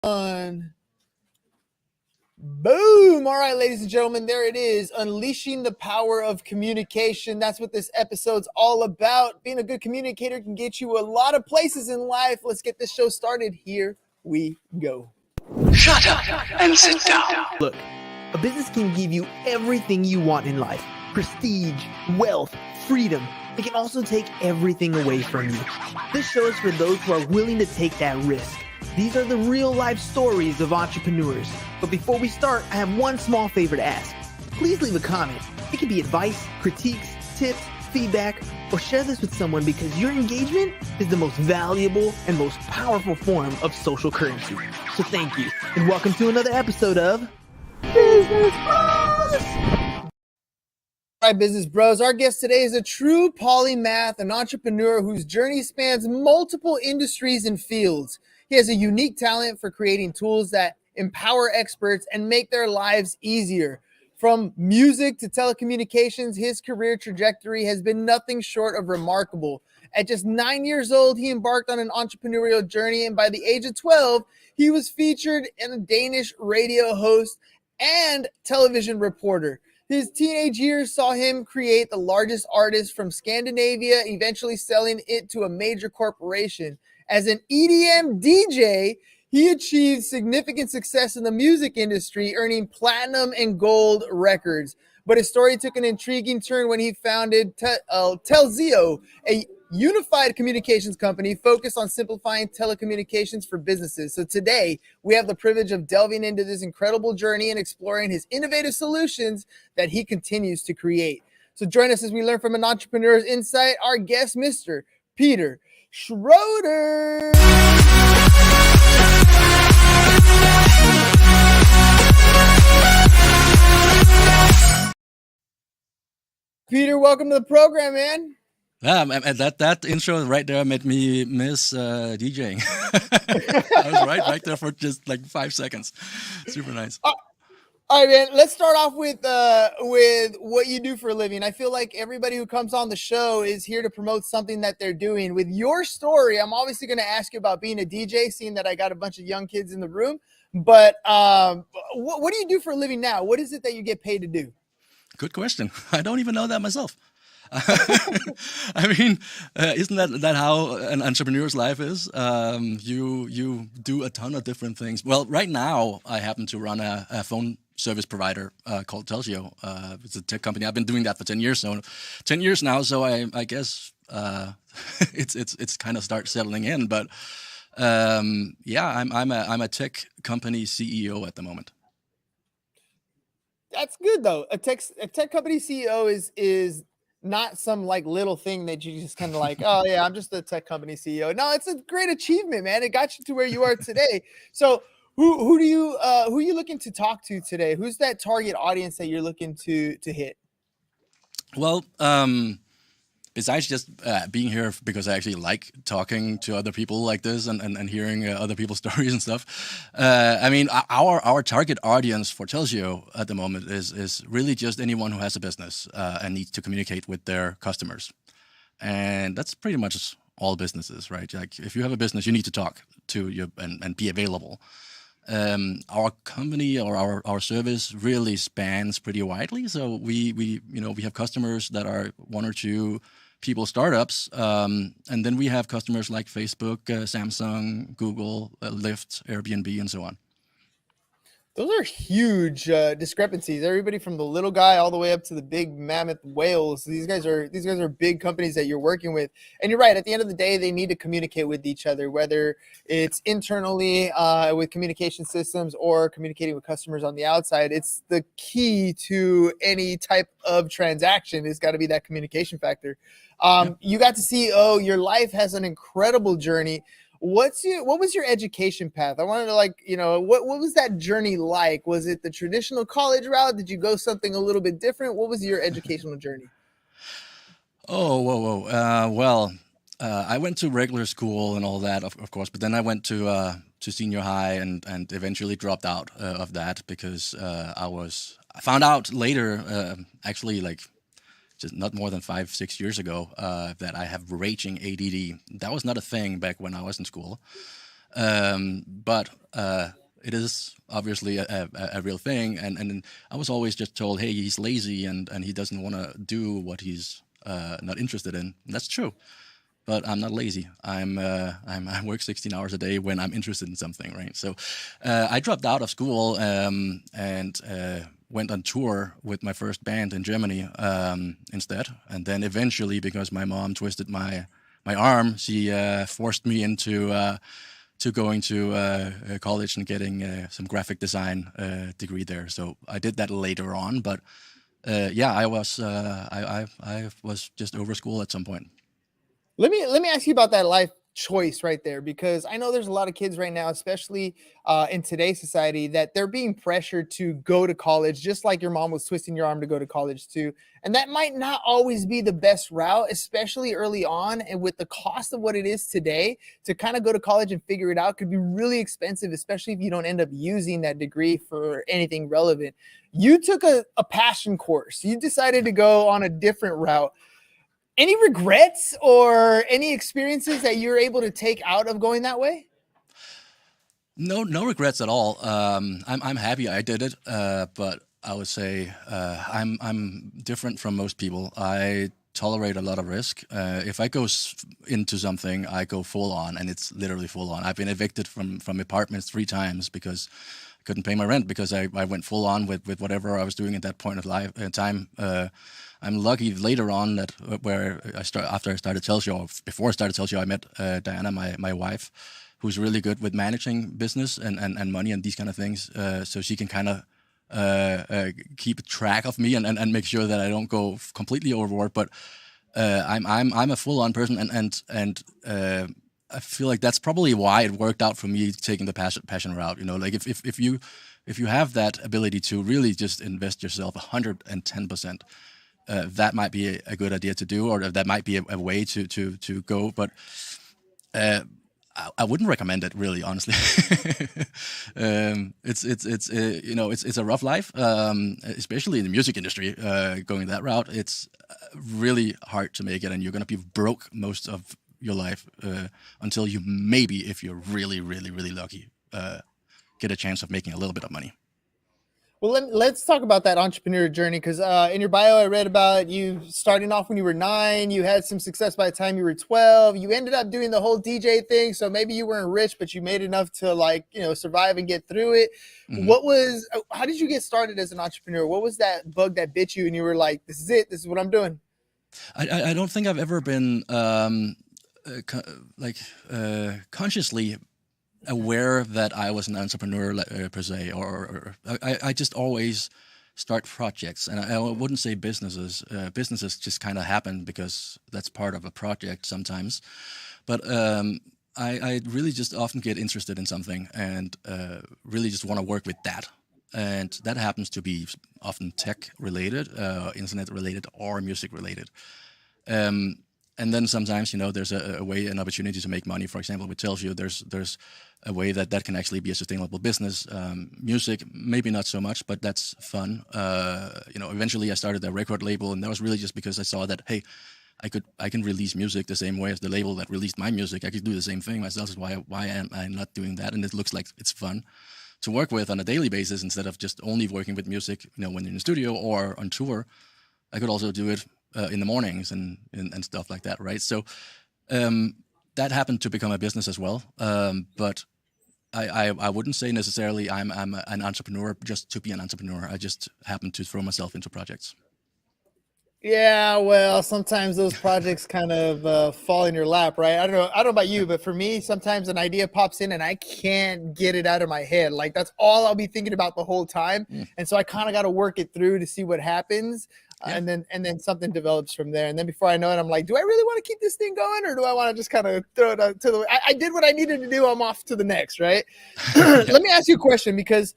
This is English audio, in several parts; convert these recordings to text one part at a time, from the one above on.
On. Boom! All right, ladies and gentlemen, there it is. Unleashing the power of communication. That's what this episode's all about. Being a good communicator can get you a lot of places in life. Let's get this show started. Here we go. Shut up and sit down. Look, a business can give you everything you want in life. Prestige, wealth, freedom. It can also take everything away from you. This show is for those who are willing to take that risk. These are the real life stories of entrepreneurs. But before we start, I have one small favor to ask. Please leave a comment. It can be advice, critiques, tips, feedback, or share this with someone because your engagement is the most valuable and most powerful form of social currency. So thank you, and welcome to another episode of Business Bros. All right, Business Bros. Our guest today is a true polymath, an entrepreneur whose journey spans multiple industries and fields. He has a unique talent for creating tools that empower experts and make their lives easier. From music to telecommunications, his career trajectory has been nothing short of remarkable. At just 9 years old, he embarked on an entrepreneurial journey, and by the age of 12, he was featured in a Danish radio host and television reporter. His teenage years saw him create the largest artist from Scandinavia, eventually selling it to a major corporation. As an EDM DJ, he achieved significant success in the music industry, earning platinum and gold records. But his story took an intriguing turn when he founded Telzio, a unified communications company focused on simplifying telecommunications for businesses. So today, we have the privilege of delving into this incredible journey and exploring his innovative solutions that he continues to create. So join us as we learn from an entrepreneur's insight, our guest, Mr. Peter Schroeder. Peter, welcome to the program, man. That intro right there made me miss DJing. I was right there for just like 5 seconds. Super nice. All right, man. Let's start off with what you do for a living. I feel like everybody who comes on the show is here to promote something that they're doing. With your story, I'm obviously going to ask you about being a DJ, seeing that I got a bunch of young kids in the room. But what do you do for a living now? What is it that you get paid to do? Good question. I don't even know that myself. I mean, isn't that how an entrepreneur's life is? You do a ton of different things. Well, right now I happen to run a phone service provider called Telzio. It's a tech company. I've been doing that for 10 years. So 10 years now. So I guess it's kind of start settling in. But yeah, I'm a tech company CEO at the moment. That's good though. A tech company CEO is not some like little thing that you just kind of like, oh yeah, I'm just a tech company CEO. No, it's a great achievement, man. It got you to where you are today. So who are you looking to talk to today? Who's that target audience that you're looking to hit? Well, besides just being here because I actually like talking to other people like this and hearing other people's stories and stuff. I mean, our target audience for Telzio at the moment is really just anyone who has a business and needs to communicate with their customers. And that's pretty much all businesses, right? Like if you have a business, you need to talk to your and be available. Our company or our service really spans pretty widely. So we have customers that are one or two people startups, and then we have customers like Facebook, Samsung, Google, Lyft, Airbnb, and so on. Those are huge discrepancies. Everybody from the little guy all the way up to the big mammoth whales. These guys are big companies that you're working with. And you're right. At the end of the day, they need to communicate with each other, whether it's internally with communication systems or communicating with customers on the outside. It's the key to any type of transaction. It's got to be that communication factor. You got to CEO. Your life has an incredible journey. What was your education path? I wanted to what was that journey like? Was it the traditional college route? Did you go something a little bit different? What was your educational journey? Oh, whoa. Well, I went to regular school and all that, of course, but then I went to senior high and eventually dropped out of that because I found out later, actually, like just not more than 5-6 years ago, that I have raging ADD. That was not a thing back when I was in school. But it is obviously a real thing, and I was always just told, hey, he's lazy and he doesn't want to do what he's not interested in. And that's true. But I'm not lazy. I work 16 hours a day when I'm interested in something, right? So I dropped out of school and went on tour with my first band in Germany instead. And then eventually, because my mom twisted my arm, she forced me into to going to college and getting some graphic design degree there. So I did that later on, but yeah, I was just over school at some point. Let me ask you about that life choice right there, because I know there's a lot of kids right now, especially in today's society, that they're being pressured to go to college, just like your mom was twisting your arm to go to college too. And that might not always be the best route, especially early on. And with the cost of what it is today, to kind of go to college and figure it out could be really expensive, especially if you don't end up using that degree for anything relevant. You took a passion course. You decided to go on a different route. Any regrets or any experiences that you're able to take out of going that way? No regrets at all. I'm happy I did it, but I would say I'm different from most people. I tolerate a lot of risk. If I go into something, I go full on, and it's literally full on. I've been evicted from apartments 3 times because I couldn't pay my rent because I went full on with whatever I was doing at that point of time. I'm lucky later on that after I started Telzio, or before I started Telzio, I met Diana, my wife, who's really good with managing business and money and these kind of things. So she can kind of keep track of me and make sure that I don't go completely overboard. But I'm a full on person, and I feel like that's probably why it worked out for me taking the passion route. You know, like if you have that ability to really just invest yourself 110%. That might be a good idea to do, or that might be a way to go. But I wouldn't recommend it, really, honestly. It's a rough life, especially in the music industry. Going that route, it's really hard to make it, and you're going to be broke most of your life until you maybe, if you're really, really, really lucky, get a chance of making a little bit of money. Well, let's talk about that entrepreneur journey, because in your bio, I read about you starting off when you were 9. You had some success by the time you were 12. You ended up doing the whole DJ thing. So maybe you weren't rich, but you made enough to survive and get through it. Mm-hmm. How did you get started as an entrepreneur? What was that bug that bit you and you were like, this is it, this is what I'm doing? I don't think I've ever been consciously aware that I was an entrepreneur per se, or I just always start projects, and I wouldn't say businesses. Businesses just kind of happen because that's part of a project sometimes. But I really just often get interested in something and really just want to work with that. And that happens to be often tech related, internet related, or music related. And then sometimes, there's an opportunity to make money. For example, with Telzio, there's a way that can actually be a sustainable business. Music, maybe not so much, but that's fun. Eventually I started a record label, and that was really just because I saw that, hey, I can release music the same way as the label that released my music. I could do the same thing myself. So why am I not doing that? And it looks like it's fun to work with on a daily basis instead of just only working with music, when you're in the studio or on tour. I could also do it in the mornings and stuff like that, right? So that happened to become a business as well. But I wouldn't say necessarily I'm an entrepreneur just to be an entrepreneur. I just happen to throw myself into projects. Yeah, well, sometimes those projects kind of fall in your lap, right? I don't know about you, but for me, sometimes an idea pops in and I can't get it out of my head. Like, that's all I'll be thinking about the whole time. And so I kind of got to work it through to see what happens. Yeah. And then something develops from there. And then before I know it, I'm like, do I really want to keep this thing going, or do I want to just kind of throw it out to the, I did what I needed to do. I'm off to the next, right? Let me ask you a question, because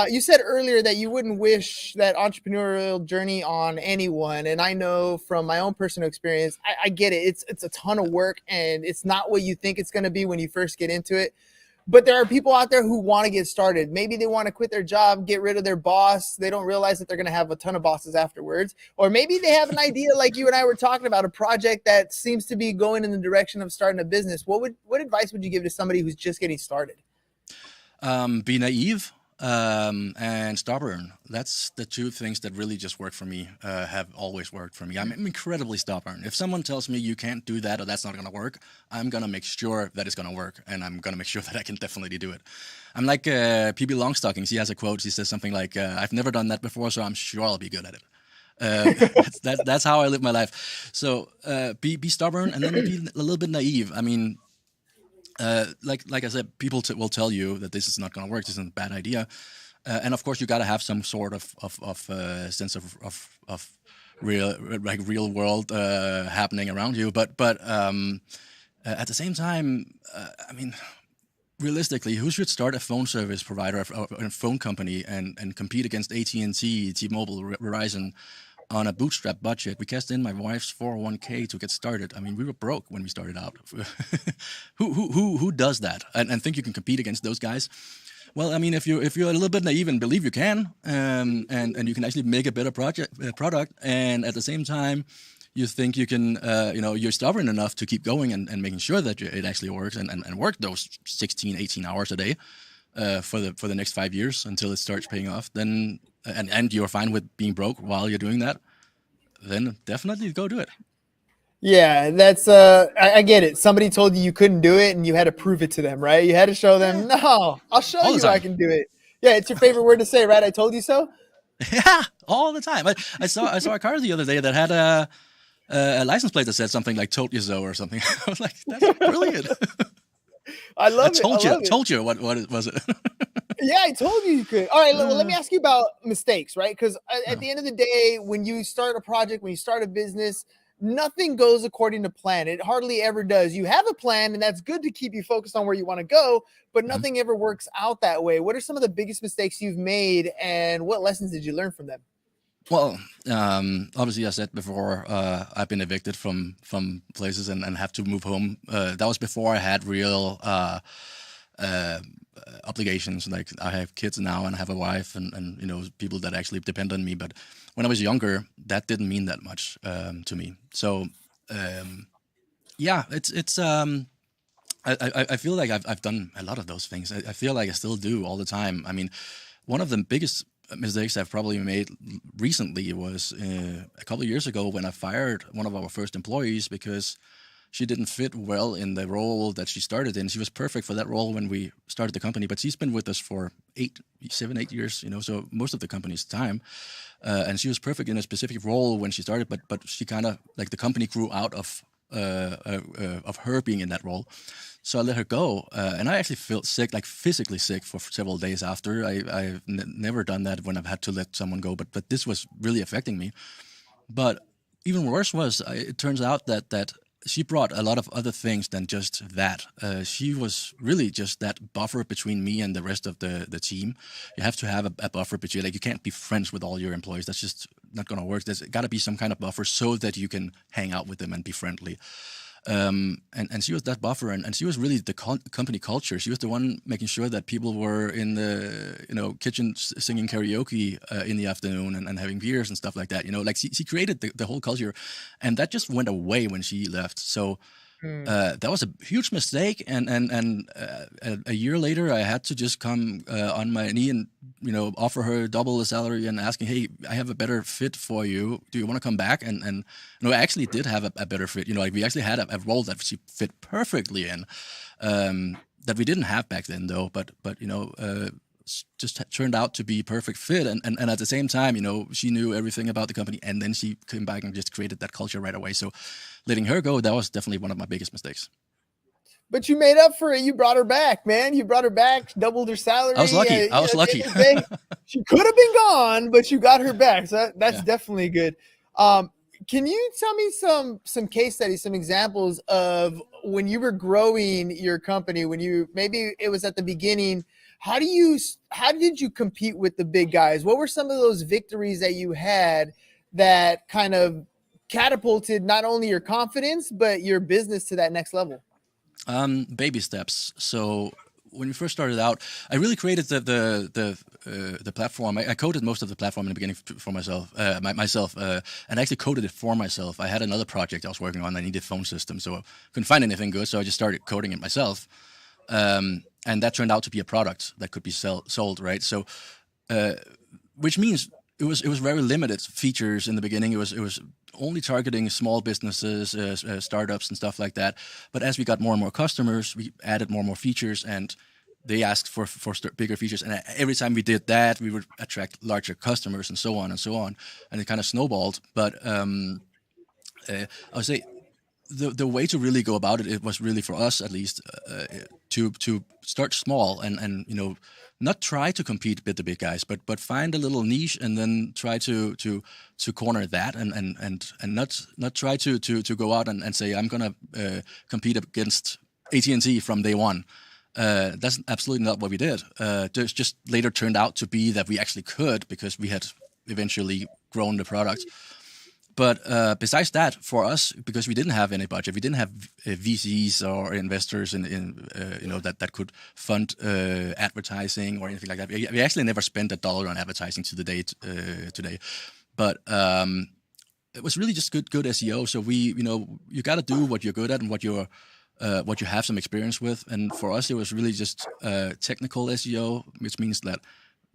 you said earlier that you wouldn't wish that entrepreneurial journey on anyone. And I know from my own personal experience, I get it. It's a ton of work, and it's not what you think it's going to be when you first get into it. But there are people out there who want to get started. Maybe they want to quit their job, get rid of their boss. They don't realize that they're going to have a ton of bosses afterwards. Or maybe they have an idea like you and I were talking about, a project that seems to be going in the direction of starting a business. What advice would you give to somebody who's just getting started? Be naive and stubborn. That's the two things that really just work for me, have always worked for me. I'm incredibly stubborn. If someone tells me you can't do that or that's not going to work, I'm going to make sure that it's going to work, and I'm going to make sure that I can definitely do it. I'm like P.B. Longstockings. He has a quote. He says something like, I've never done that before, so I'm sure I'll be good at it. That's how I live my life. So be stubborn, and then be a little bit naive. I mean, like I said, people will tell you that this is not going to work. This is a bad idea, and of course you got to have some sort of sense of real world happening around you. But at the same time, I mean, realistically, who should start a phone service provider or a phone company and compete against AT&T, T-Mobile, Verizon on a bootstrap budget? We cashed in my wife's 401k to get started. I mean, we were broke when we started out. Who does that and think you can compete against those guys? Well, I mean, if you're a little bit naive and believe you can, and you can actually make a better product, and at the same time, you think you can, you're stubborn enough to keep going and making sure that it actually works and work those 16, 18 hours a day for the next 5 years until it starts paying off, then and you're fine with being broke while you're doing that, then definitely go do it. Yeah, that's I get it. Somebody told you couldn't do it and you had to prove it to them, right? You had to show them, no, I'll show you I can do it. Yeah, it's your favorite word to say, right? I told you so. Yeah, all the time. I saw a car the other day that had a license plate that said something like "Told you so" or something. I was like, that's brilliant. I love it. Told you what was it? Yeah, I told you could. All right, well, let me ask you about mistakes, right? Because at the end of the day, when you start a project, when you start a business, nothing goes according to plan. It hardly ever does. You have a plan, and that's good to keep you focused on where you want to go, but nothing ever works out that way. What are some of the biggest mistakes you've made, and what lessons did you learn from them? Well, obviously, I said before, I've been evicted from places and have to move home. That was before I had real obligations. Like, I have kids now and I have a wife and people that actually depend on me. But when I was younger, that didn't mean that much to me. So yeah, it's I feel like I've done a lot of those things. I feel like I still do all the time. I mean, one of the biggest mistakes I've probably made recently was a couple of years ago when I fired one of our first employees because she didn't fit well in the role that she started in. She was perfect for that role when we started the company, but she's been with us for 8 years, so most of the company's time. And she was perfect in a specific role when she started, but she kind of, like, the company grew out of her being in that role. So I let her go, and I actually felt sick, like physically sick, for several days after. I've never done that when I've had to let someone go, but this was really affecting me. But even worse was, it turns out that she brought a lot of other things than just that. She was really just that buffer between me and the rest of the team. You have to have a buffer between, like, you can't be friends with all your employees. That's just not going to work. There's got to be some kind of buffer so that you can hang out with them and be friendly. And she was that buffer, and she was really the company culture. She was the one making sure that people were in the kitchen singing karaoke in the afternoon and having beers and stuff like that. Like, she created the whole culture, and that just went away when she left. So that was a huge mistake, and a year later I had to just come on my knee and offer her double the salary and asking, hey, I have a better fit for you. Do you want to come back? And I actually did have a better fit. Like, we actually had a role that she fit perfectly in, that we didn't have back then though. But just turned out to be perfect fit, and at the same time, she knew everything about the company, and then she came back and just created that culture right away. So letting her go, that was definitely one of my biggest mistakes. But you made up for it. You brought her back, man. You brought her back, doubled her salary. I was lucky. I was lucky. She could have been gone, but you got her back. So that's definitely good. Can you tell me some case studies, some examples of when you were growing your company, maybe it was at the beginning? How did you compete with the big guys? What were some of those victories that you had that kind of catapulted not only your confidence, but your business to that next level? Baby steps. So when we first started out, I really created the platform. I coded most of the platform in the beginning for myself, and I actually coded it for myself. I had another project I was working on. I needed a phone system, so I couldn't find anything good, so I just started coding it myself. And that turned out to be a product that could be sold, right? So, which means it was very limited features in the beginning. It was only targeting small businesses, startups, and stuff like that. But as we got more and more customers, we added more and more features, and they asked for bigger features. And every time we did that, we would attract larger customers, and so on and so on. And it kind of snowballed. But I would say the way to really go about it, it was really for us at least to start small and not try to compete with the big guys, but find a little niche and then try to corner that and not try to go out and say I'm gonna compete against AT&T from day one. That's absolutely not what we did. Just later turned out to be that we actually could, because we had eventually grown the product. But besides that, for us, because we didn't have any budget, we didn't have VCs or investors in that could fund advertising or anything like that. We actually never spent $1 on advertising to the day today. But it was really just good SEO. So you got to do what you're good at and what you have some experience with. And for us, it was really just technical SEO, which means that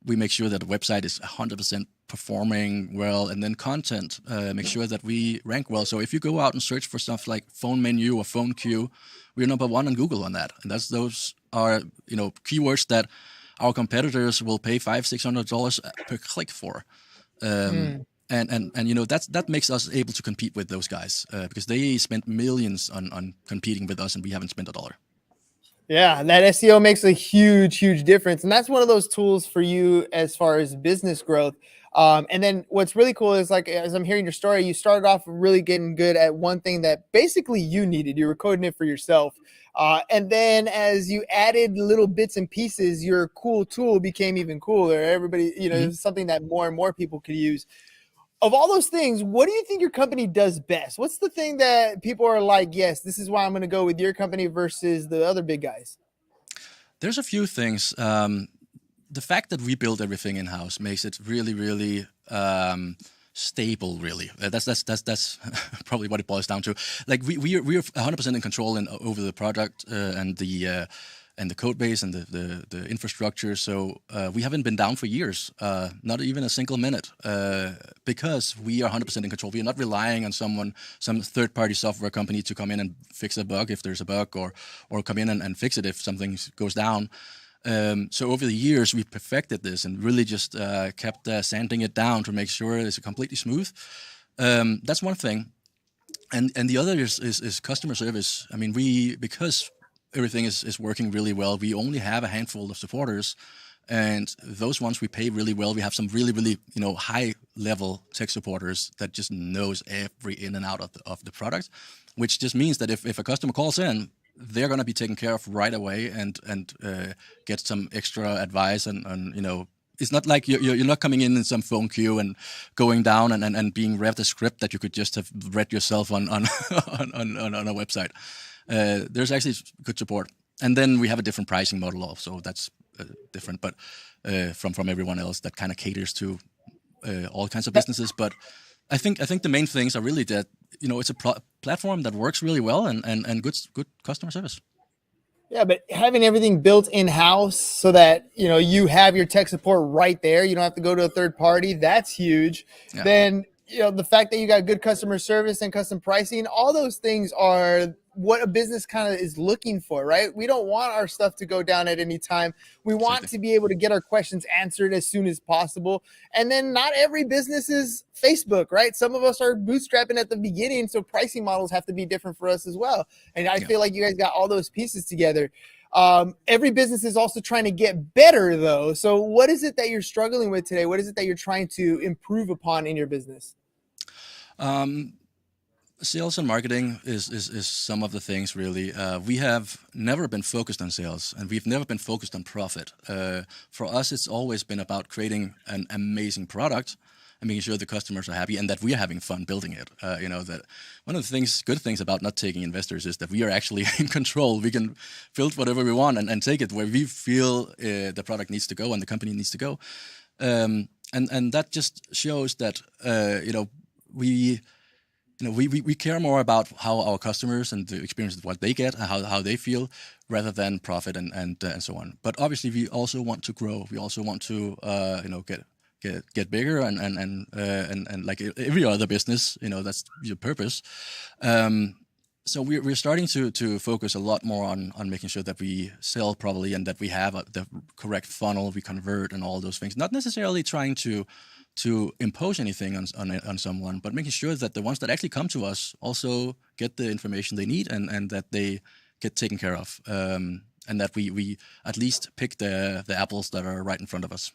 we make sure that the website is 100% performing well, and then content, make sure that we rank well. So if you go out and search for stuff like phone menu or phone queue, we're number one on Google on that. And those are keywords that our competitors will pay $500-600 per click for. And that makes us able to compete with those guys because they spent millions on competing with us, and we haven't spent $1. Yeah, that SEO makes a huge difference. And that's one of those tools for you as far as business growth. And then what's really cool is, like, as I'm hearing your story, you started off really getting good at one thing that basically you needed. You were coding it for yourself. And then as you added little bits and pieces, your cool tool became even cooler. Everybody, it was something that more and more people could use. Of all those things, what do you think your company does best? What's the thing that people are like, yes, this is why I'm going to go with your company versus the other big guys? There's a few things. The fact that we build everything in-house makes it really, really stable, really. That's probably what it boils down to. Like we're 100% in control over the product and the code base and the infrastructure. So we haven't been down for years, not even a single minute, because we are 100% in control. We are not relying on some third-party software company to come in and fix a bug if there's a bug, or come in and fix it if something goes down. So over the years, we perfected this and really just kept sanding it down to make sure it's completely smooth. That's one thing. And the other is customer service. I mean, because everything is working really well, we only have a handful of supporters, and those ones we pay really well. We have some really, really high level tech supporters that just knows every in and out of the product, which just means that if a customer calls in, they're going to be taken care of right away and get some extra advice and it's not like you're not coming in some phone queue and going down and being read a script that you could just have read yourself on on a website. There's actually good support, and then we have a different pricing model also. That's different, but from everyone else that kind of caters to all kinds of businesses. But I think the main things are really that it's a platform that works really well and good customer service. Yeah, but having everything built in-house so that you have your tech support right there, you don't have to go to a third party. That's huge. Yeah. Then the fact that you got good customer service and custom pricing, all those things are what a business kind of is looking for, right? We don't want our stuff to go down at any time. We want to be able to get our questions answered as soon as possible. And then not every business is Facebook, right? Some of us are bootstrapping at the beginning, so pricing models have to be different for us as well. And I feel like you guys got all those pieces together. Every business is also trying to get better, though. So what is it that you're struggling with today? What is it that you're trying to improve upon in your business? Sales and marketing is some of the things, really. We have never been focused on sales, and we've never been focused on profit. For us, it's always been about creating an amazing product and making sure the customers are happy and that we are having fun building it. That one of the good things about not taking investors is that we are actually in control. We can build whatever we want and take it where we feel the product needs to go and the company needs to go. And that just shows that we care more about how our customers and the experience of what they get, how they feel, rather than profit and so on. But obviously, we also want to grow. We also want to get bigger and like every other business, that's your purpose. So we're starting to focus a lot more on making sure that we sell properly and that we have the correct funnel, we convert and all those things. Not necessarily trying to impose anything on someone, but making sure that the ones that actually come to us also get the information they need and that they get taken care of, and that we at least pick the apples that are right in front of us.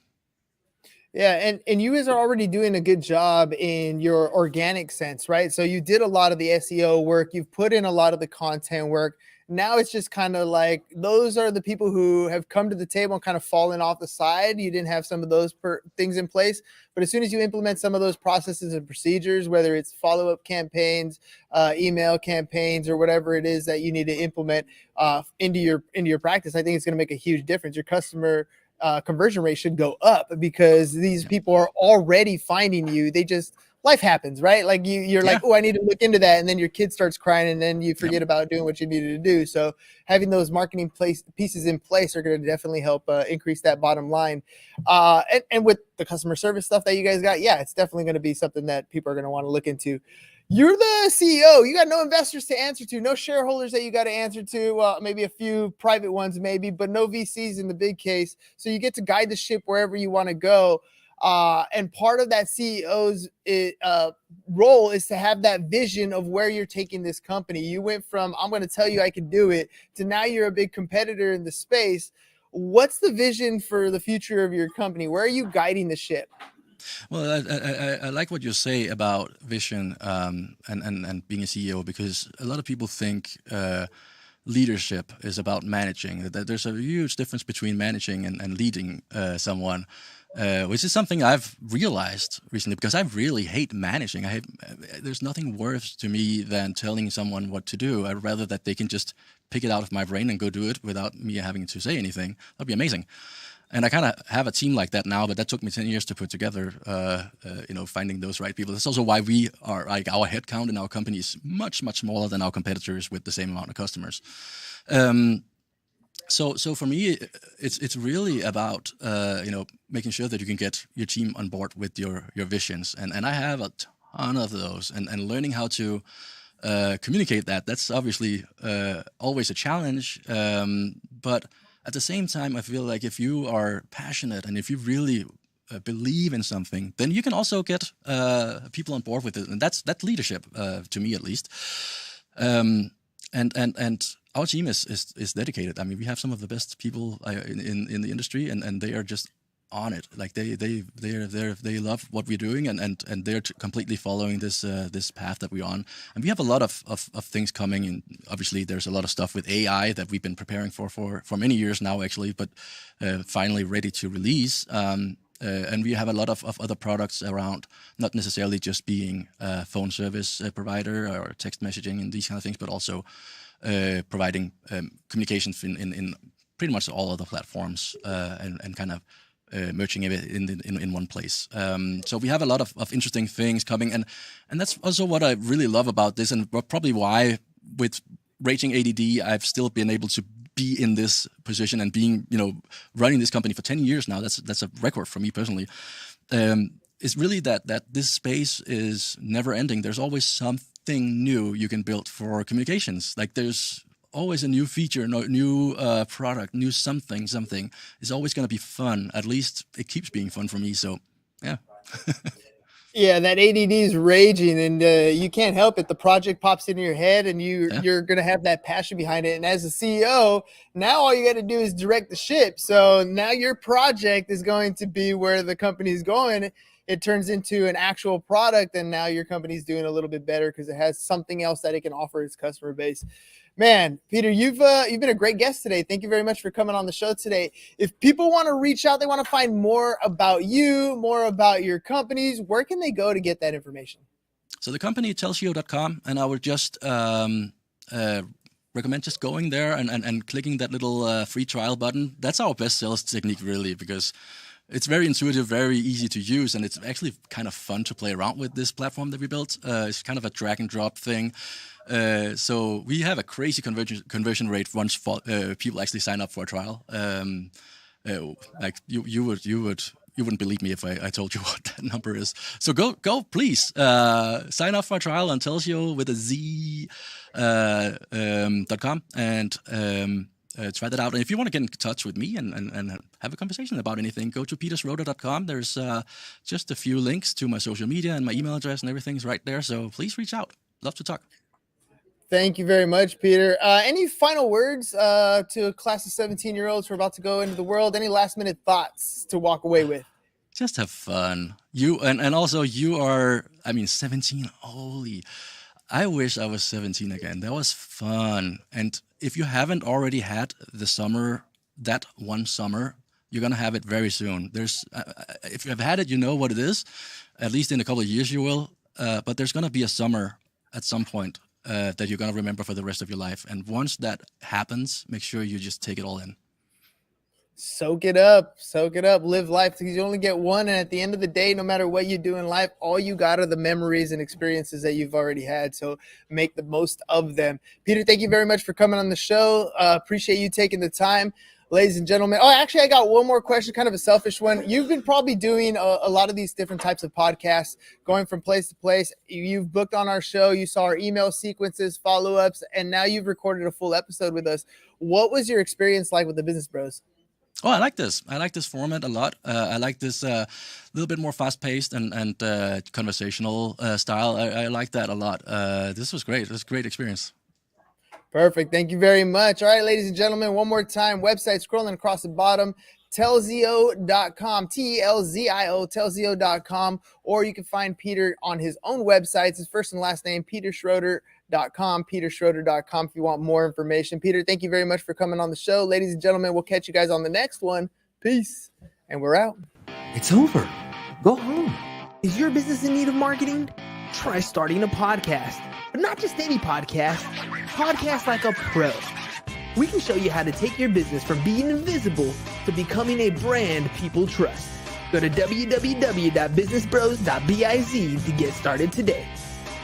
Yeah, and you guys are already doing a good job in your organic sense, right? So you did a lot of the SEO work, you've put in a lot of the content work. Now it's just kind of like those are the people who have come to the table and kind of fallen off the side. You didn't have some of those things in place, but as soon as you implement some of those processes and procedures, whether it's follow-up campaigns, email campaigns, or whatever it is that you need to implement into your practice, I think it's going to make a huge difference. Your customer conversion rate should go up because these people are already finding you. Life happens, right? Like you're like, oh, I need to look into that. And then your kid starts crying and then you forget about doing what you needed to do. So having those marketing pieces in place are going to definitely help increase that bottom line. And with the customer service stuff that you guys got, it's definitely going to be something that people are going to want to look into. You're the CEO. You got no investors to answer to, no shareholders that you got to answer to, maybe a few private ones maybe, but no VCs in the big case. So you get to guide the ship wherever you want to go. And part of that CEO's role is to have that vision of where you're taking this company. You went from, I'm going to tell you I can do it, to now you're a big competitor in the space. What's the vision for the future of your company? Where are you guiding the ship? Well, I like what you say about vision and being a CEO, because a lot of people think leadership is about managing. There's a huge difference between managing and leading someone, which is something I've realized recently, because I really hate managing. There's nothing worse to me than telling someone what to do. I'd rather that they can just pick it out of my brain and go do it without me having to say anything. That'd be amazing. And I kind of have a team like that now, but that took me 10 years to put together, finding those right people. That's also why we are, like, our headcount in our company is much, much smaller than our competitors with the same amount of customers. So for me, it's really about, making sure that you can get your team on board with your visions. And I have a ton of those, and learning how to communicate that's obviously always a challenge. But at the same time, I feel like if you are passionate and if you really believe in something, then you can also get people on board with it, and that's leadership to me, at least. And our team is dedicated. I mean, we have some of the best people in the industry, and they are just on it. Like they love what we're doing, and they're completely following this path that we're on. And we have a lot of things coming, and obviously there's a lot of stuff with AI that we've been preparing for many years now, actually, but finally ready to release. And we have a lot of other products around, not necessarily just being a phone service provider or text messaging and these kind of things, but also providing communications in pretty much all other platforms, and kind of merging it in one place. So we have a lot of interesting things coming, and that's also what I really love about this, and probably why with Raging ADD I've still been able to be in this position and being, running this company for 10 years now. That's a record for me personally. It's really that this space is never ending. There's always something new you can build for communications. Like there's always a new feature, new product, new something. It's always going to be fun. At least it keeps being fun for me. So, yeah. Yeah, that ADD is raging, and you can't help it. The project pops into your head, and you're going to have that passion behind it. And as a CEO, now all you got to do is direct the ship. So now your project is going to be where the company is going. It turns into an actual product, and now your company's doing a little bit better because it has something else that it can offer its customer base. Man, Peter, you've been a great guest today. Thank you very much for coming on the show today. If people want to reach out, they want to find more about you, more about your companies, where can they go to get that information? So the company Telzio.com, and I would just recommend just going there and clicking that little free trial button. That's our best sales technique, really, because it's very intuitive, very easy to use, and it's actually kind of fun to play around with this platform that we built. It's kind of a drag and drop thing. So we have a crazy conversion rate once people actually sign up for a trial. Like you wouldn't believe me if I told you what that number is. So go please sign up for a trial on Telzio with a Z.com and try that out. And if you want to get in touch with me and have a conversation about anything, go to peterschroeder.com. There's just a few links to my social media and my email address and everything's right there. So please reach out. Love to talk. Thank you very much, Peter. Any final words to a class of 17-year-olds who are about to go into the world? Any last-minute thoughts to walk away with? Just have fun. You and also you are, 17. Holy, I wish I was 17 again. That was fun. And if you haven't already had the summer, that one summer, you're gonna have it very soon. There's, if you have had it, you know what it is. At least in a couple of years, you will. But there's gonna be a summer at some point that you're going to remember for the rest of your life. And once that happens, make sure you just take it all in. Soak it up, live life, because you only get one. And at the end of the day, no matter what you do in life, all you got are the memories and experiences that you've already had. So make the most of them. Peter, thank you very much for coming on the show. Appreciate you taking the time. Ladies and gentlemen. Oh, actually, I got one more question, kind of a selfish one. You've been probably doing a lot of these different types of podcasts, going from place to place. You've booked on our show. You saw our email sequences, follow-ups, and now you've recorded a full episode with us. What was your experience like with the Business Bros? Oh, I like this. I like this format a lot. I like this little bit more fast-paced and conversational style. I like that a lot. This was great. It was a great experience. Perfect. Thank you very much. All right, ladies and gentlemen, one more time, website scrolling across the bottom, Telzio.com, Telzio, Telzio.com, or you can find Peter on his own websites, his first and last name, Peter Schroeder.com, peterschroeder.com if you want more information. Peter, thank you very much for coming on the show. Ladies and gentlemen, we'll catch you guys on the next one. Peace. And we're out. It's over. Go home. Is your business in need of marketing? Try starting a podcast. But not just any podcast. Podcast like a pro. We can show you how to take your business from being invisible to becoming a brand people trust. Go to www.businessbros.biz to get started today.